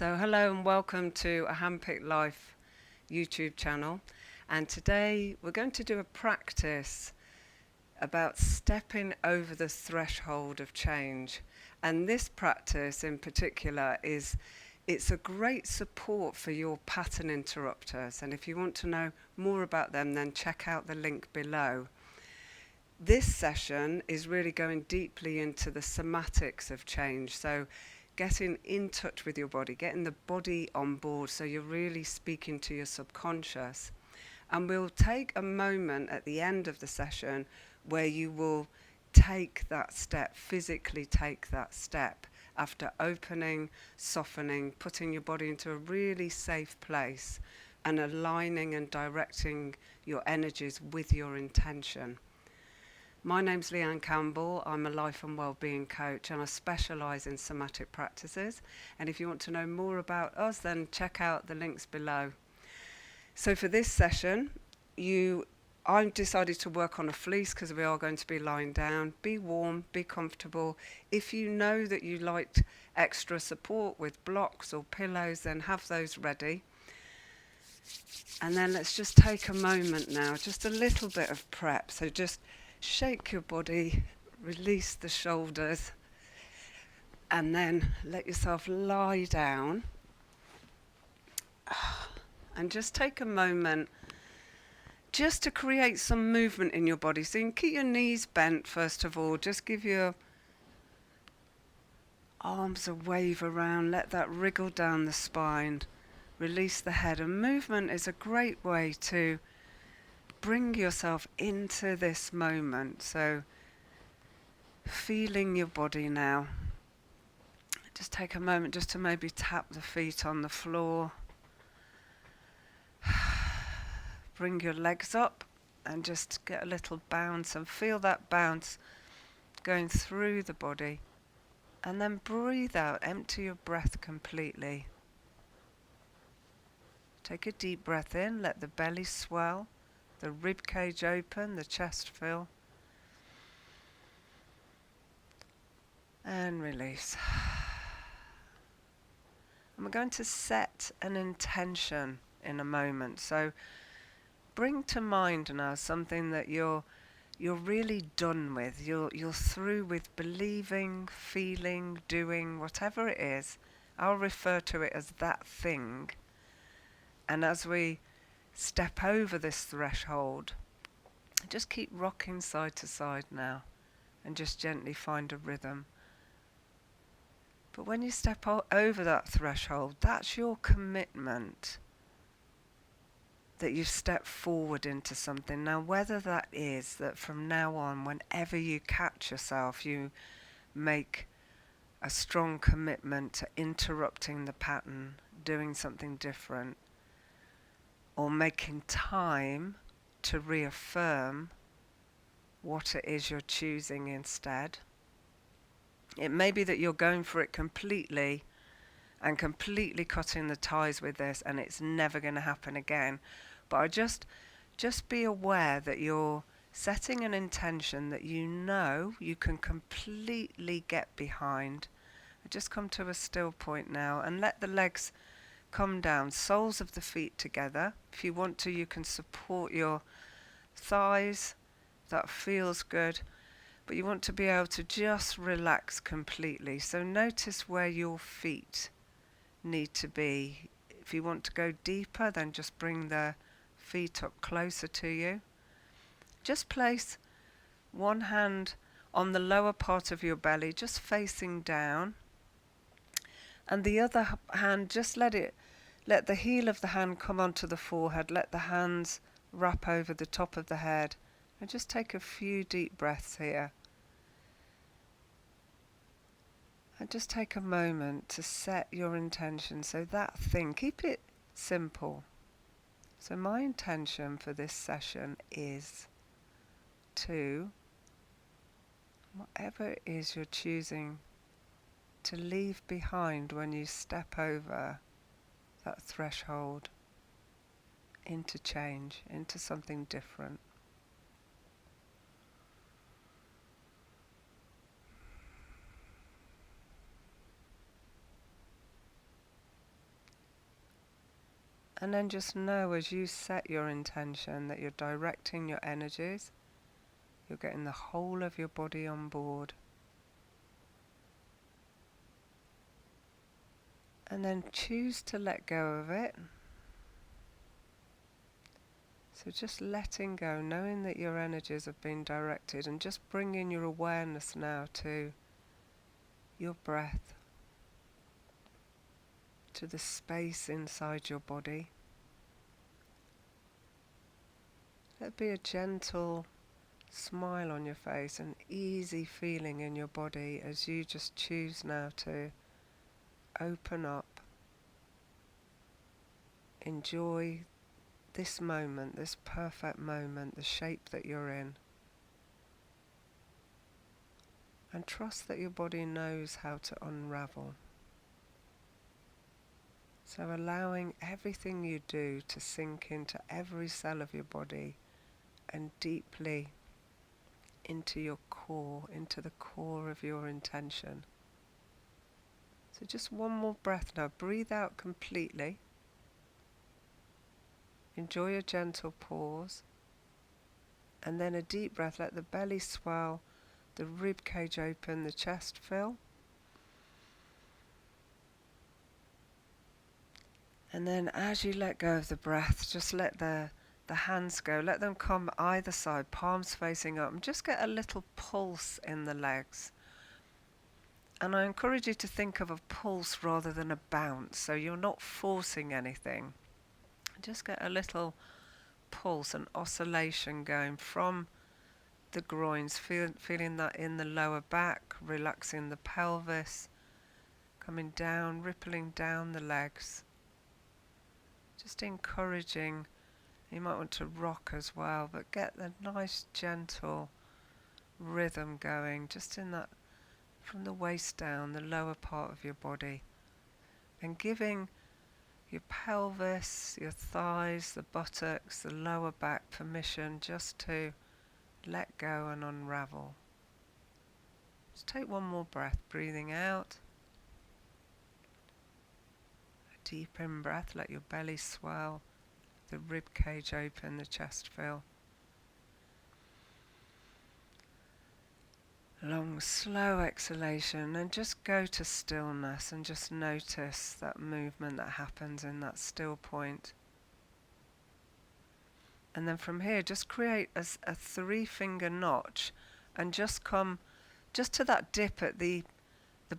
So hello and welcome to a Handpicked Life YouTube channel, and today we're going to do a practice about stepping over the threshold of change. And this practice in particular it's a great support for your pattern interrupters, and if you want to know more about them, then check out the link below. This session is really going deeply into the somatics of change, so getting in touch with your body, getting the body on board, so you're really speaking to your subconscious. And we'll take a moment at the end of the session where you will take that step, physically take that step, after opening, softening, putting your body into a really safe place and aligning and directing your energies with your intention. My name's Leanne Campbell. I'm a life and wellbeing coach, and I specialise in somatic practices. And if you want to know more about us, then check out the links below. So for this session, I've decided to work on a fleece because we are going to be lying down. Be warm, be comfortable. If you know that you liked extra support with blocks or pillows, then have those ready. And then let's just take a moment now, just a little bit of prep. So just shake your body, release the shoulders, and then let yourself lie down. And just take a moment just to create some movement in your body. So you can keep your knees bent first of all. Just give your arms a wave around. Let that wriggle down the spine. Release the head. And movement is a great way to bring yourself into this moment. So feeling your body now. Just take a moment just to maybe tap the feet on the floor. Bring your legs up and just get a little bounce and feel that bounce going through the body. And then breathe out, empty your breath completely. Take a deep breath in, let the belly swell, the rib cage open, the chest fill. And release. And we're going to set an intention in a moment. So bring to mind now something that you're really done with. You're through with believing, feeling, doing, whatever it is. I'll refer to it as that thing. And as we step over this threshold, just keep rocking side to side now and just gently find a rhythm. But when you step over that threshold, that's your commitment that you've stepped forward into something. Now, whether that is that from now on, whenever you catch yourself, you make a strong commitment to interrupting the pattern, doing something different, or making time to reaffirm what it is you're choosing instead. It may be that you're going for it completely and completely cutting the ties with this, and it's never going to happen again. But I just be aware that you're setting an intention that you know you can completely get behind. Just come to a still point now and let the legs come down, soles of the feet together. If you want to, you can support your thighs. That feels good. But you want to be able to just relax completely. So notice where your feet need to be. If you want to go deeper, then just bring the feet up closer to you. Just place one hand on the lower part of your belly, just facing down. And the other hand, just let the heel of the hand come onto the forehead. Let the hands wrap over the top of the head. And just take a few deep breaths here. And just take a moment to set your intention. So that thing, keep it simple. So my intention for this session is to, whatever it is you're choosing to leave behind when you step over that threshold into change, into something different. And then just know as you set your intention that you're directing your energies, you're getting the whole of your body on board. And then choose to let go of it. So just letting go, knowing that your energies have been directed, and just bringing your awareness now to your breath, to the space inside your body. Let be a gentle smile on your face, an easy feeling in your body as you just choose now to open up, enjoy this moment, this perfect moment, the shape that you're in, and trust that your body knows how to unravel. So allowing everything you do to sink into every cell of your body and deeply into your core, into the core of your intention. So just one more breath now. Breathe out completely. Enjoy a gentle pause. And then a deep breath. Let the belly swell, the rib cage open, the chest fill. And then as you let go of the breath, just let the hands go. Let them come either side, palms facing up, and just get a little pulse in the legs. And I encourage you to think of a pulse rather than a bounce, so you're not forcing anything. Just get a little pulse, an oscillation going from the groins, feeling that in the lower back, relaxing the pelvis, coming down, rippling down the legs. Just encouraging, you might want to rock as well, but get the nice gentle rhythm going, just in that, from the waist down, the lower part of your body. And giving your pelvis, your thighs, the buttocks, the lower back permission just to let go and unravel. Just take one more breath, breathing out. A deep in-breath, let your belly swell, the rib cage open, the chest fill. Long, slow exhalation, and just go to stillness and just notice that movement that happens in that still point. And then from here, just create a 3-finger notch and just come just to that dip at the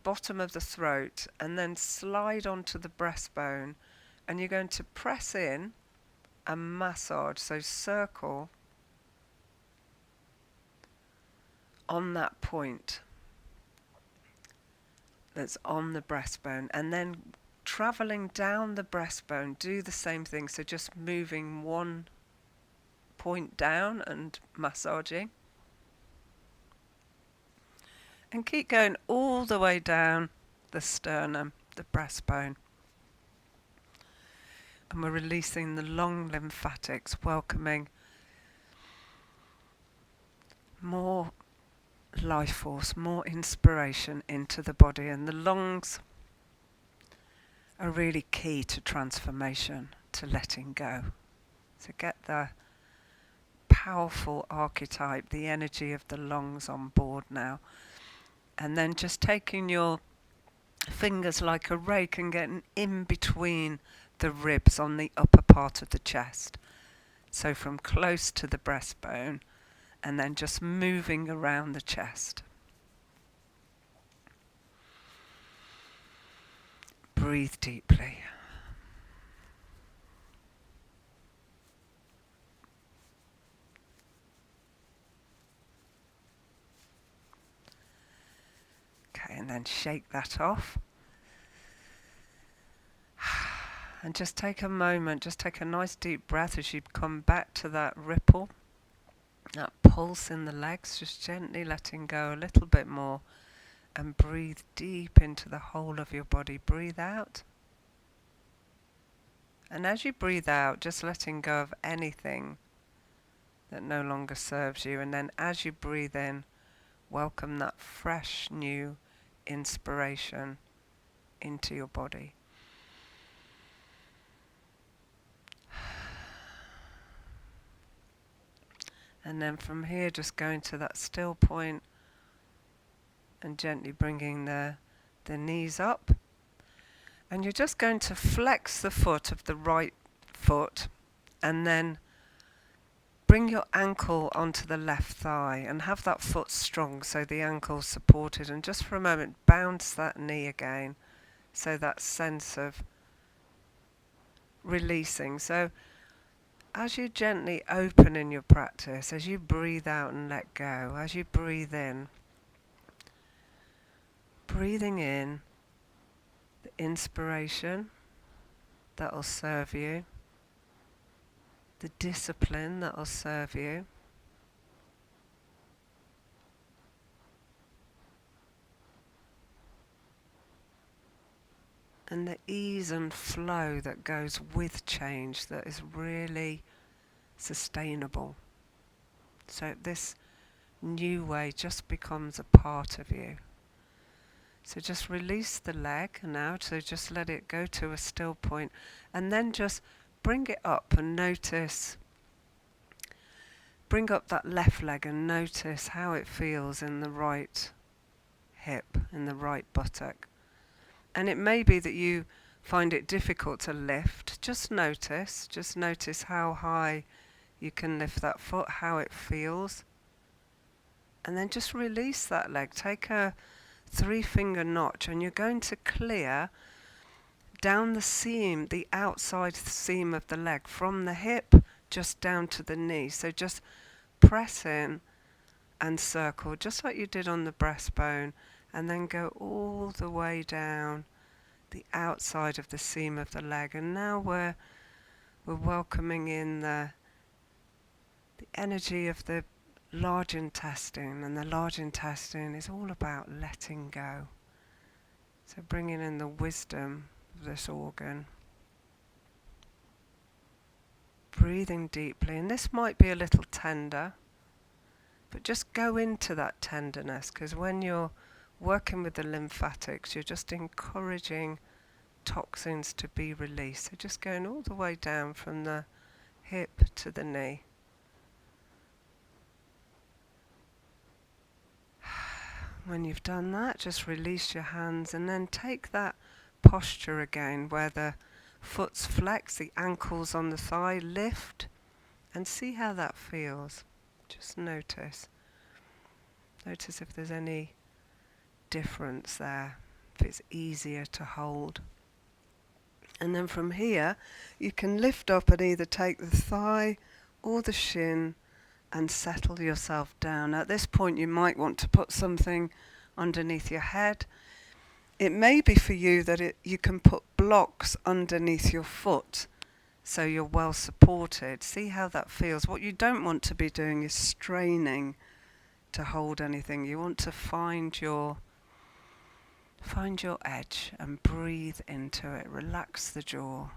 bottom of the throat, and then slide onto the breastbone, and you're going to press in and massage, so circle on that point that's on the breastbone, and then travelling down the breastbone, do the same thing, so just moving one point down and massaging, and keep going all the way down the sternum, the breastbone. And we're releasing the long lymphatics, welcoming more life force, more inspiration into the body. And the lungs are really key to transformation, to letting go. So get the powerful archetype, the energy of the lungs on board now. And then just taking your fingers like a rake and getting in between the ribs on the upper part of the chest. So from close to the breastbone, and then just moving around the chest. Breathe deeply. Okay, and then shake that off. And just take a moment, just take a nice deep breath as you come back to that ripple, that pulse in the legs, just gently letting go a little bit more, and breathe deep into the whole of your body. Breathe out. And as you breathe out, just letting go of anything that no longer serves you. And then as you breathe in, welcome that fresh, new inspiration into your body. And then from here, just going to that still point and gently bringing the knees up. And you're just going to flex the foot of the right foot and then bring your ankle onto the left thigh and have that foot strong so the ankle's supported. And just for a moment, bounce that knee again. So that sense of releasing. So as you gently open in your practice, as you breathe out and let go, as you breathe in, breathing in the inspiration that will serve you, the discipline that will serve you, and the ease and flow that goes with change that is really sustainable. So this new way just becomes a part of you. So just release the leg now, so just let it go to a still point, and then just bring it up and notice, bring up that left leg and notice how it feels in the right hip, in the right buttock. And it may be that you find it difficult to lift. Just notice how high you can lift that foot, how it feels. And then just release that leg. Take a 3-finger notch and you're going to clear down the seam, the outside seam of the leg, from the hip just down to the knee. So just press in and circle, just like you did on the breastbone, and then go all the way down the outside of the seam of the leg. And now we're welcoming in the energy of the large intestine, and the large intestine is all about letting go. So bringing in the wisdom of this organ. Breathing deeply, and this might be a little tender, but just go into that tenderness, because when you're working with the lymphatics, you're just encouraging toxins to be released. So just going all the way down from the hip to the knee. When you've done that, just release your hands and then take that posture again where the foot's flexed, the ankles on the thigh, lift, and see how that feels. Just notice. Notice if there's any difference there, if it's easier to hold. And then from here, you can lift up and either take the thigh or the shin and settle yourself down. At this point, you might want to put something underneath your head. It may be for you that you can put blocks underneath your foot so you're well supported. See how that feels. What you don't want to be doing is straining to hold anything. You want to find your edge and breathe into it. Relax the jaw.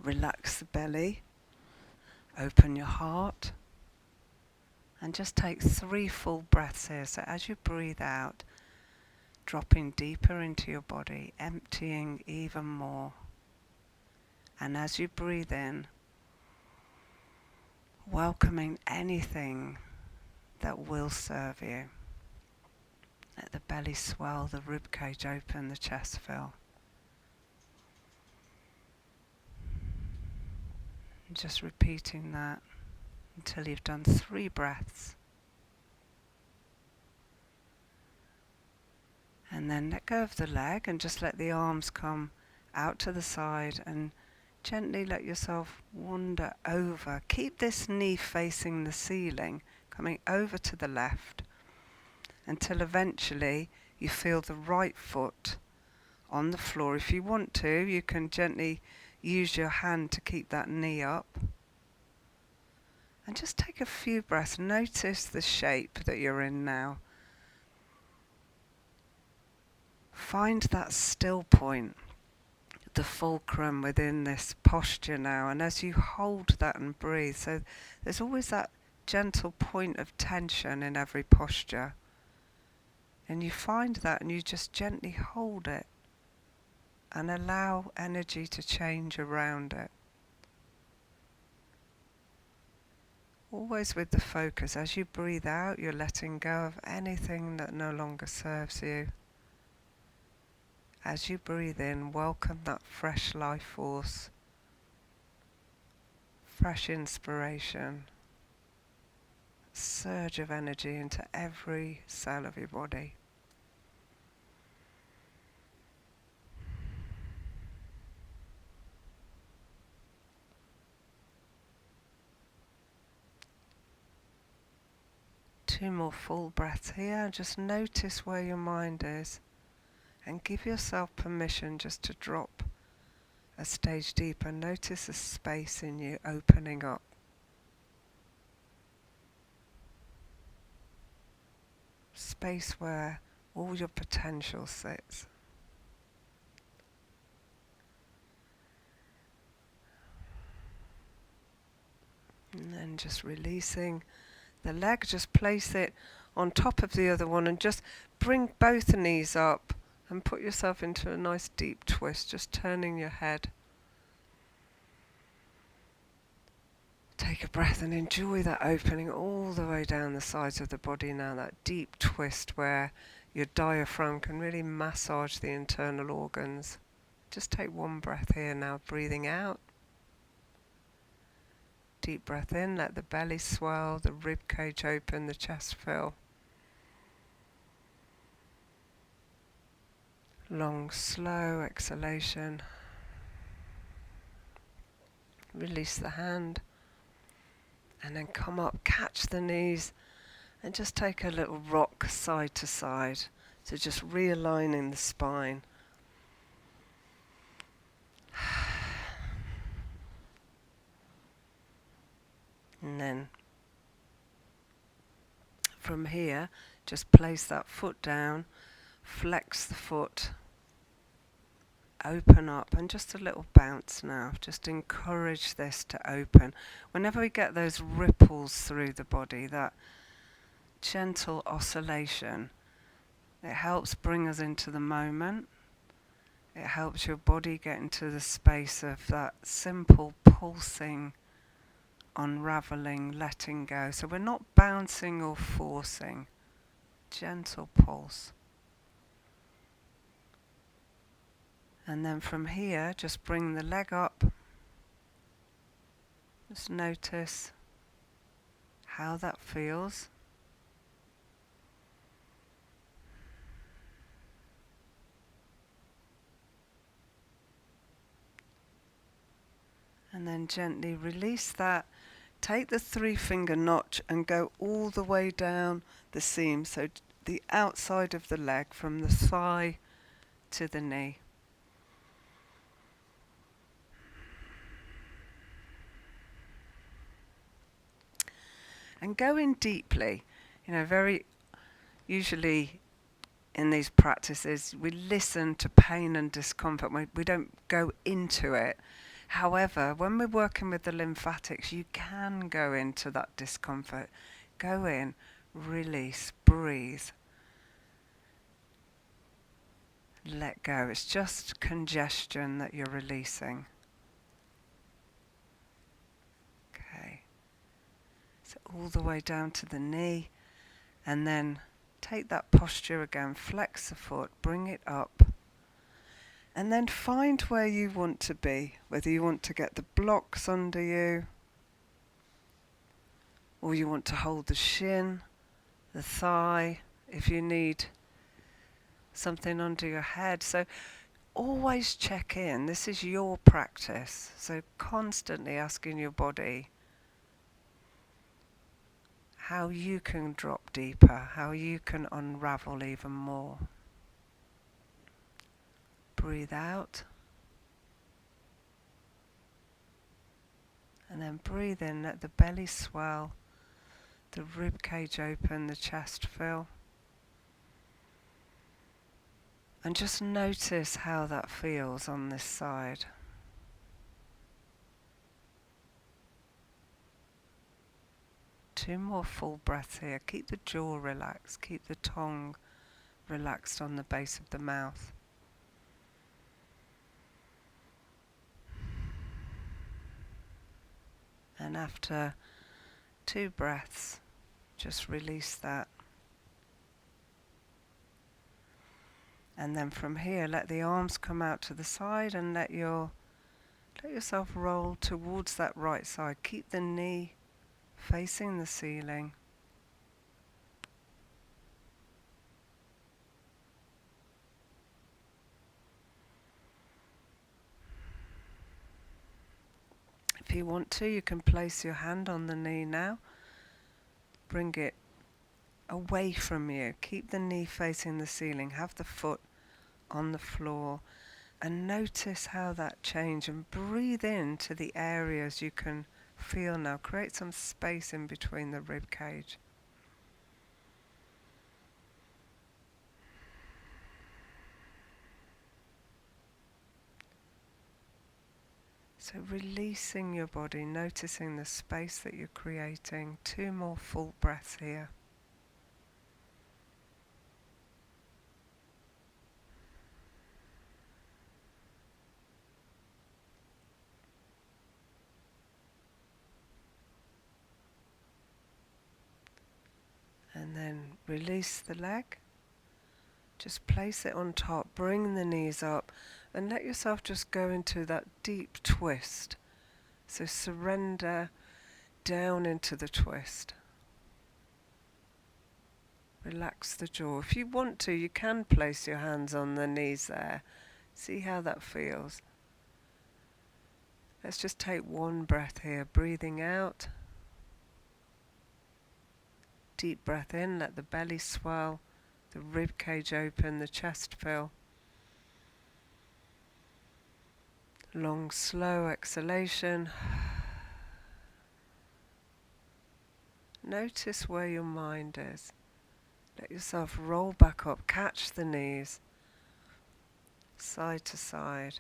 Relax the belly. Open your heart. And just take 3 full breaths here. So as you breathe out, dropping deeper into your body, emptying even more. And as you breathe in, welcoming anything that will serve you. Let the belly swell, the rib cage open, the chest fill. And just repeating that until you've done 3 breaths. And then let go of the leg and just let the arms come out to the side and gently let yourself wander over. Keep this knee facing the ceiling, coming over to the left until eventually you feel the right foot on the floor. If you want to, you can gently use your hand to keep that knee up. And just take a few breaths. Notice the shape that you're in now. Find that still point, the fulcrum within this posture now. And as you hold that and breathe, so there's always that gentle point of tension in every posture. And you find that and you just gently hold it and allow energy to change around it. Always with the focus. As you breathe out, you're letting go of anything that no longer serves you. As you breathe in, welcome that fresh life force, fresh inspiration, surge of energy into every cell of your body. Two more full breaths here. Just notice where your mind is and give yourself permission just to drop a stage deeper. Notice a space in you opening up. Space where all your potential sits. And then just releasing the leg, just place it on top of the other one and just bring both knees up and put yourself into a nice deep twist, just turning your head. Take a breath and enjoy that opening all the way down the sides of the body now, that deep twist where your diaphragm can really massage the internal organs. Just take one breath here now, breathing out. Deep breath in, let the belly swell, the rib cage open, the chest fill. Long, slow exhalation. Release the hand. And then come up, catch the knees, and just take a little rock side to side. So just realigning the spine. And then from here, just place that foot down, flex the foot, open up, and just a little bounce now. Just encourage this to open. Whenever we get those ripples through the body, that gentle oscillation, it helps bring us into the moment. It helps your body get into the space of that simple pulsing, unraveling, letting go. So we're not bouncing or forcing. Gentle pulse. And then from here, just bring the leg up. Just notice how that feels. And then gently release that. Take the 3-finger notch and go all the way down the seam. So the outside of the leg from the thigh to the knee. And go in deeply. Very usually in these practices, we listen to pain and discomfort. We don't go into it. However, when we're working with the lymphatics, you can go into that discomfort. Go in, release, breathe. Let go. It's just congestion that you're releasing. Okay. So all the way down to the knee, and then take that posture again, flex the foot, bring it up, and then find where you want to be, whether you want to get the blocks under you, or you want to hold the shin, the thigh, if you need something under your head. So always check in. This is your practice. So constantly asking your body how you can drop deeper, how you can unravel even more. Breathe out. And then breathe in, let the belly swell, the rib cage open, the chest fill. And just notice how that feels on this side. Two more full breaths here. Keep the jaw relaxed, keep the tongue relaxed on the base of the mouth. And after 2 breaths. Just release that. And then from here, let the arms come out to the side and let yourself roll towards that right side. Keep the knee facing the ceiling. If you want to, you can place your hand on the knee now. Bring it away from you. Keep the knee facing the ceiling. Have the foot on the floor. And notice how that changes. And breathe into the areas you can feel now. Create some space in between the rib cage. So releasing your body, noticing the space that you're creating. 2 more full breaths here. And then release the leg. Just place it on top, bring the knees up, and let yourself just go into that deep twist. So surrender down into the twist. Relax the jaw. If you want to, you can place your hands on the knees there. See how that feels. Let's just take 1 breath here, breathing out. Deep breath in, let the belly swell. The rib cage open, the chest fill. Long, slow exhalation. Notice where your mind is. Let yourself roll back up, catch the knees, side to side.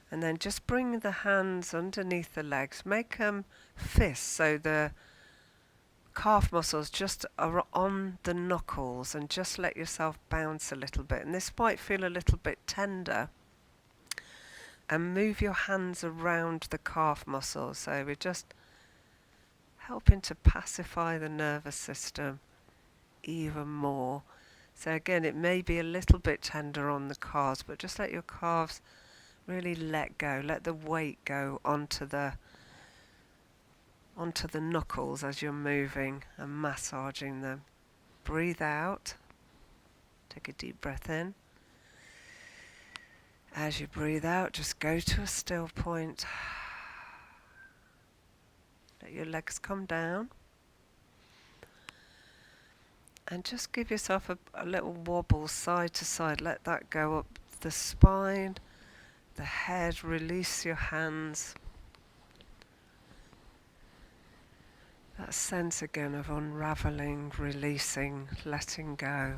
And then just bring the hands underneath the legs. Make them fists, so the calf muscles just are on the knuckles, and just let yourself bounce a little bit. And this might feel a little bit tender. And move your hands around the calf muscles. So we're just helping to pacify the nervous system even more. So again, it may be a little bit tender on the calves, but just let your calves really let go. Let the weight go onto the knuckles as you're moving and massaging them. Breathe out. Take a deep breath in. As you breathe out, just go to a still point. Let your legs come down. And just give yourself a little wobble side to side. Let that go up the spine, the head. Release your hands. That sense again of unraveling, releasing, letting go.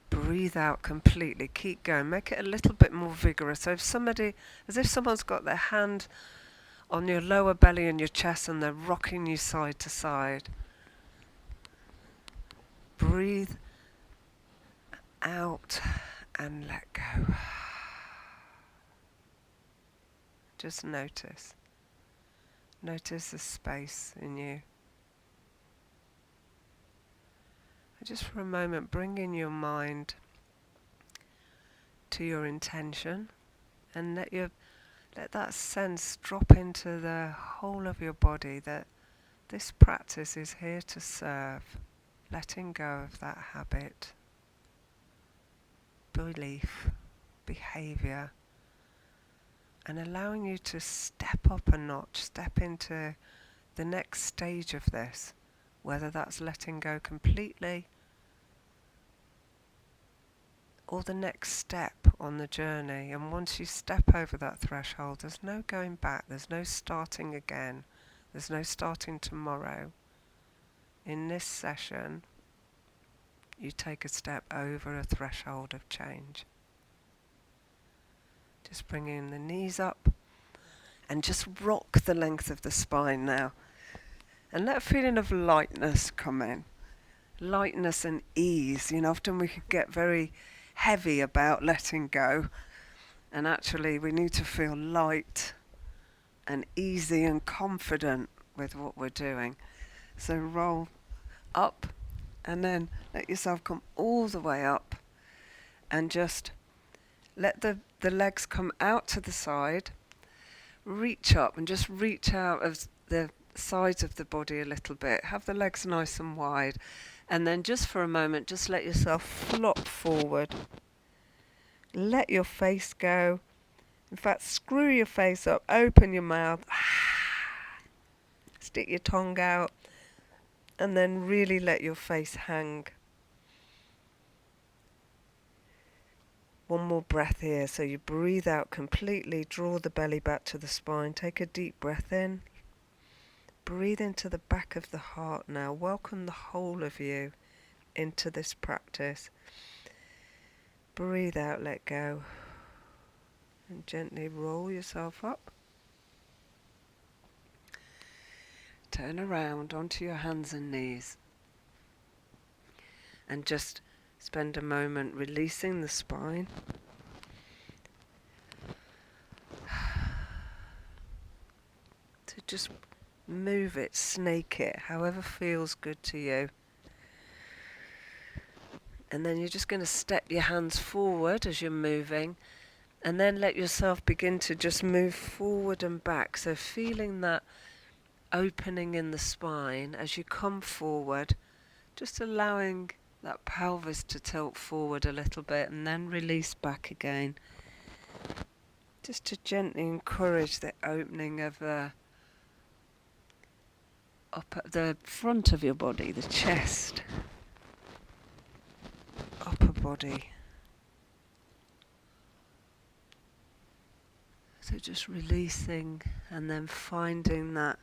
Breathe out completely. Keep going. Make it a little bit more vigorous. So as if someone's got their hand on your lower belly and your chest and they're rocking you side to side. Breathe out and let go. Just notice. Notice the space in you. Just for a moment, bring in your mind to your intention, and let that sense drop into the whole of your body that this practice is here to serve, letting go of that habit, belief, behavior, and allowing you to step up a notch, step into the next stage of this, whether that's letting go completely or the next step on the journey. And once you step over that threshold, there's no going back, there's no starting again, there's no starting tomorrow. In this session, you take a step over a threshold of change. Just bringing the knees up and just rock the length of the spine now. And let a feeling of lightness come in. Lightness and ease. Often we can get very heavy about letting go. And actually we need to feel light and easy and confident with what we're doing. So roll up and then let yourself come all the way up and just let the legs come out to the side. Reach up and just reach out of the sides of the body a little bit. Have the legs nice and wide. And then just for a moment, just let yourself flop forward. Let your face go. In fact, screw your face up, open your mouth, stick your tongue out, and then really let your face hang. One more breath here. So you breathe out completely, draw the belly back to the spine, take a deep breath in. Breathe into the back of the heart now. Welcome the whole of you into this practice. Breathe out, let go. And gently roll yourself up. Turn around onto your hands and knees. And just spend a moment releasing the spine. To just move it, snake it, however feels good to you. And then you're just going to step your hands forward as you're moving. And then let yourself begin to just move forward and back. So feeling that opening in the spine as you come forward, just allowing that pelvis to tilt forward a little bit and then release back again. Just to gently encourage the opening of up at the front of your body, the chest, upper body. So just releasing and then finding that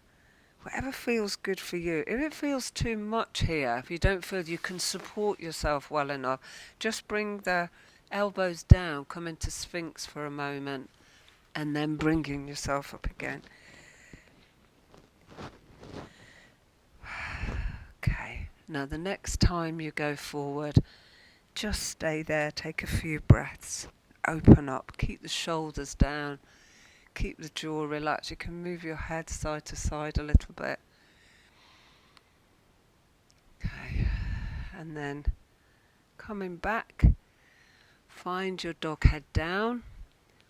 whatever feels good for you. If it feels too much here, if you don't feel you can support yourself well enough, just bring the elbows down, come into Sphinx for a moment, and then bringing yourself up again. Okay, now the next time you go forward, just stay there, take a few breaths, open up, keep the shoulders down. Keep the jaw relaxed. You can move your head side to side a little bit. Okay. And then coming back, find your dog head down.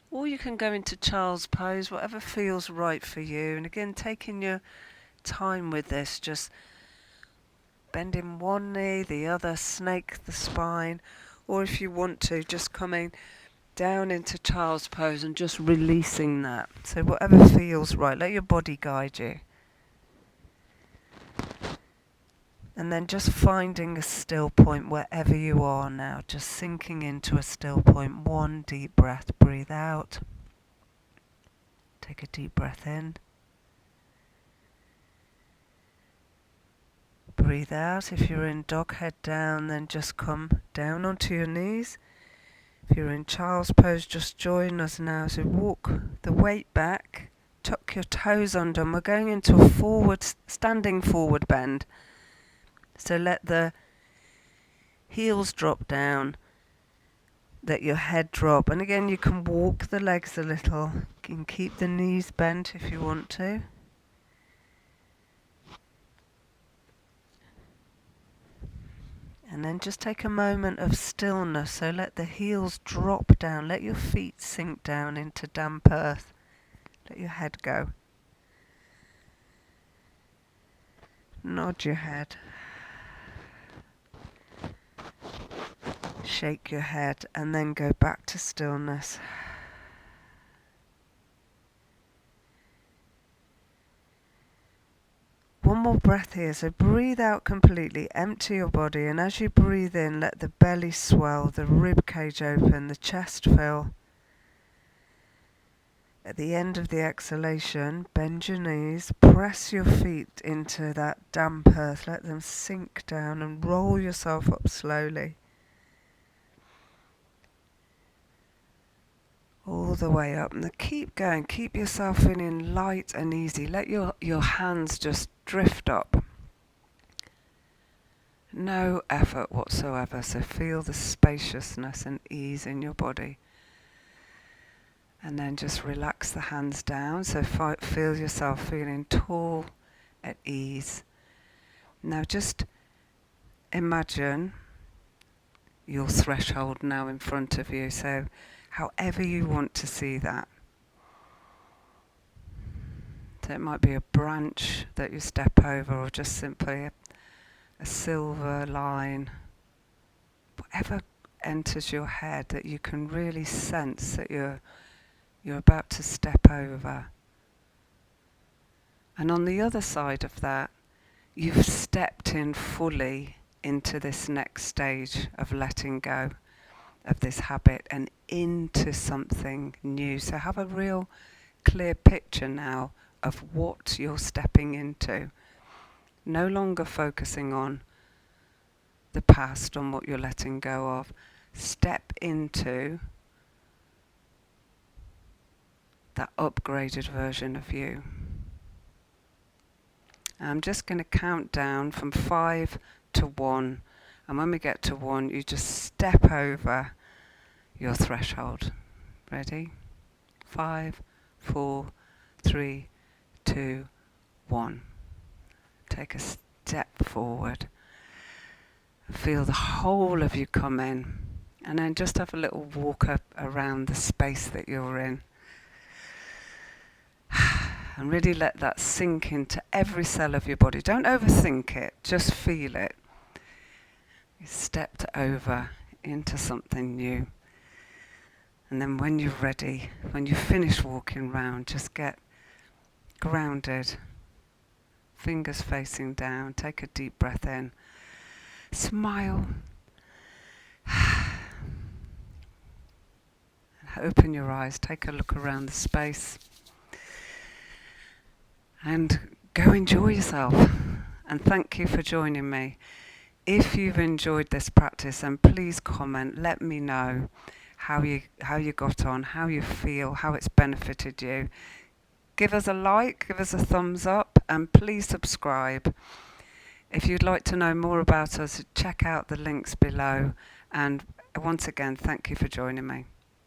Or you can go into child's pose, whatever feels right for you. And again, taking your time with this, just bending one knee, the other, snake the spine. Or if you want to, just coming down into child's pose and just releasing that. So whatever feels right, let your body guide you. And then just finding a still point wherever you are now, just sinking into a still point. One deep breath, breathe out. Take a deep breath in. Breathe out. If you're in dog head down, then just come down onto your knees. If you're in child's pose, just join us now. So walk the weight back, tuck your toes under, and we're going into a standing forward bend. So let the heels drop down, let your head drop. And again, you can walk the legs a little. You can keep the knees bent if you want to. And then just take a moment of stillness. So let the heels drop down. Let your feet sink down into damp earth. Let your head go. Nod your head. Shake your head and then go back to stillness. One more breath here, so breathe out completely, empty your body, and as you breathe in, let the belly swell, the rib cage open, the chest fill. At the end of the exhalation, bend your knees, press your feet into that damp earth, let them sink down and roll yourself up slowly. All the way up, and keep going, keep yourself feeling light and easy. Let your hands just drift up. No effort whatsoever, so feel the spaciousness and ease in your body. And then just relax the hands down, so feel yourself feeling tall at ease. Now just imagine your threshold now in front of you, so however you want to see that. So it might be a branch that you step over, or just simply a silver line, whatever enters your head that you can really sense that you're about to step over. And on the other side of that, you've stepped in fully into this next stage of letting go of this habit and into something new. So have a real clear picture now of what you're stepping into. No longer focusing on the past, on what you're letting go of. Step into that upgraded version of you. I'm just going to count down from 5 to 1, and when we get to 1, you just step over your threshold. Ready? 5, 4, 3, 2, 1. Take a step forward. Feel the whole of you come in, and then just have a little walk up around the space that you're in. And really let that sink into every cell of your body. Don't overthink it, just feel it. You stepped over into something new. And then when you're ready, when you finish walking round, just get grounded. Fingers facing down. Take a deep breath in. Smile. Open your eyes. Take a look around the space. And go enjoy yourself. And thank you for joining me. If you've enjoyed this practice, then please comment. Let me know how you got on, how you feel, how it's benefited you. Give us a like, give us a thumbs up, and please subscribe. If you'd like to know more about us, check out the links below. And once again, thank you for joining me.